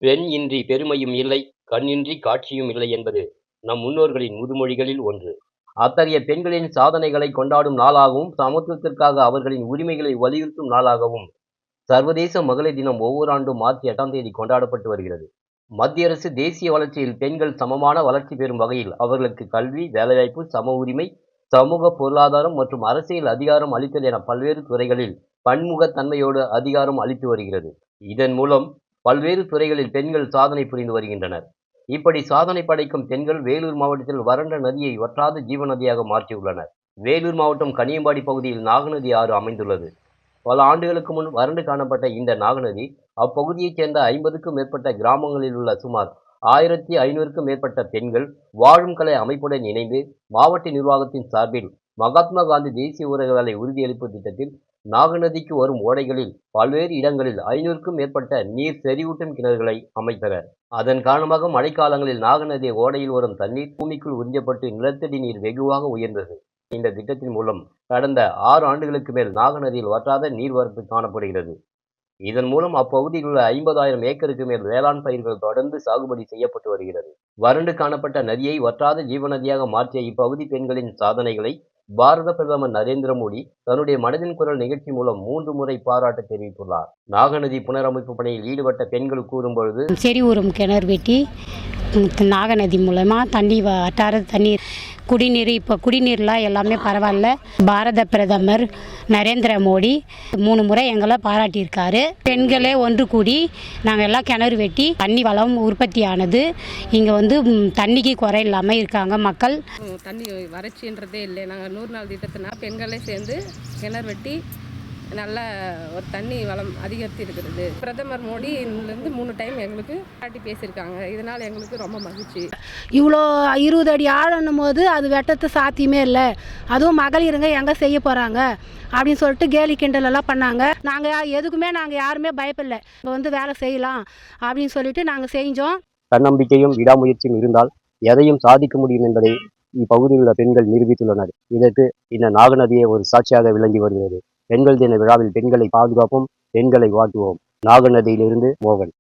பெண் இன்றி பெருமையும் இல்லை, கண்ணின்றி காட்சியும் இல்லை என்பது நம் முன்னோர்களின் முதுமொழிகளில் ஒன்று. அத்தகைய பெண்களின் சாதனைகளை கொண்டாடும் நாளாகவும், சமத்துவத்திற்காக அவர்களின் உரிமைகளை வலியுறுத்தும் நாளாகவும் சர்வதேச மகளிர் தினம் ஒவ்வொரு ஆண்டும் மார்ச் 8ஆம் தேதி கொண்டாடப்பட்டு வருகிறது. மத்திய அரசு தேசிய வளர்ச்சியில் பெண்கள் சமமான வளர்ச்சி பெறும் வகையில் அவர்களுக்கு கல்வி, வேலைவாய்ப்பு, சம உரிமை, சமூக பொருளாதாரம் மற்றும் அரசியல் அதிகாரம் அளித்தல் என பல்வேறு துறைகளில் பன்முகத்தன்மையோடு அதிகாரம் அளித்து வருகிறது. இதன் மூலம் பல்வேறு துறைகளில் பெண்கள் சாதனை புரிந்து வருகின்றனர். இப்படி சாதனை படைக்கும் பெண்கள் வேலூர் மாவட்டத்தில் வறண்ட நதியை வற்றாத ஜீவ நதியாக மாற்றியுள்ளனர். வேலூர் மாவட்டம் கனியம்பாடி பகுதியில் நாகநதி ஆறு அமைந்துள்ளது. பல ஆண்டுகளுக்கு முன் வறண்டு காணப்பட்ட இந்த நாகநதி அப்பகுதியைச் சேர்ந்த 50க்கும் மேற்பட்ட கிராமங்களில் உள்ள சுமார் 1500க்கும் மேற்பட்ட பெண்கள் வாழும் கலை அமைப்புடன் இணைந்து மாவட்ட நிர்வாகத்தின் சார்பில் மகாத்மா காந்தி தேசிய ஊரக வேலை உறுதியளிப்பு திட்டத்தில் நாகநதிக்கு வரும் ஓடைகளில் பல்வேறு இடங்களில் 500க்கும் மேற்பட்ட நீர் செறிவூட்டும் கிணறுகளை அமைத்தனர். அதன் காரணமாக மழைக்காலங்களில் நாகநதி ஓடையில் வரும் தண்ணீர் பூமிக்குள் உறிஞ்சப்பட்டு நிலத்தடி நீர் வெகுவாக உயர்ந்தது. இந்த திட்டத்தின் மூலம் கடந்த 6 ஆண்டுகளுக்கு மேல் நாகநதியில் வற்றாத நீர்வரத்து காணப்படுகிறது. இதன் மூலம் அப்பகுதியில் உள்ள 50,000 ஏக்கருக்கு மேல் வேளாண் பயிர்கள் தொடர்ந்து சாகுபடி செய்யப்பட்டு வருகிறது. வறண்டு காணப்பட்ட நதியை வற்றாத ஜீவநதியாக மாற்றிய இப்பகுதி பெண்களின் சாதனைகளை பாரத பிரதமர் நரேந்திர மோடி தன்னுடைய மனதின் குரல் நிகழ்ச்சி மூலம் 3 முறை பாராட்டு தெரிவித்துள்ளார். நாகநதி புனரமைப்பு பணியில் ஈடுபட்ட பெண்கள் கூறும்பொழுது, செறிவூரும் கிணறு வெட்டி நாகநதி மூலமாக வட்டார தண்ணீர் குடிநீர், இப்போ குடிநீர்லாம் எல்லாமே பரவாயில்ல. பாரத பிரதமர் நரேந்திர மோடி 3 முறை எங்களை பாராட்டியிருக்காரு. பெண்களே ஒன்று கூடி நாங்கள் எல்லாம் கிணறு வெட்டி தண்ணி வளம் உற்பத்தி ஆனது. இங்கே தண்ணிக்கு குறை இல்லாமல் இருக்காங்க மக்கள். தண்ணி வறட்சின்றதே இல்லை. நாங்கள் 100 நாள் திட்டத்தினா பெண்களே சேர்ந்து கிணறு வெட்டி நல்ல ஒரு தண்ணி வளம் அதிகரித்து இருக்கிறது. பிரதமர் மோடி இதிலிருந்து 3 டைம் எங்களுக்கு பாராட்டி பேசியிருக்காங்க. இதனால் எங்களுக்கு ரொம்ப மகிழ்ச்சி. இவ்வளோ 20 அடி ஆழன்னும் போது அது வெட்டத்து சாத்தியமே இல்லை. அதுவும் மகளிருங்க எங்கே செய்ய போகிறாங்க அப்படின்னு சொல்லிட்டு கேலி கிண்டலெல்லாம் பண்ணாங்க. நாங்கள் எதுக்குமே யாருமே பயப்படல. இப்போ வேலை செய்யலாம் அப்படின்னு சொல்லிட்டு நாங்கள் செஞ்சோம். தன்னம்பிக்கையும் விடாமுயற்சியும் இருந்தால் எதையும் சாதிக்க முடியும் என்பதை இப்பகுதியில் உள்ள பெண்கள் நிரூபித்துள்ளனர். இதற்கு இந்த நாகநதியே ஒரு சாட்சியாக விளங்கி வருகிறது. பெண்கள் தின விழாவில் பெண்களை பாதுகாப்போம், பெண்களை வாழ்த்துவோம். நாகநதியிலிருந்து மோகன்.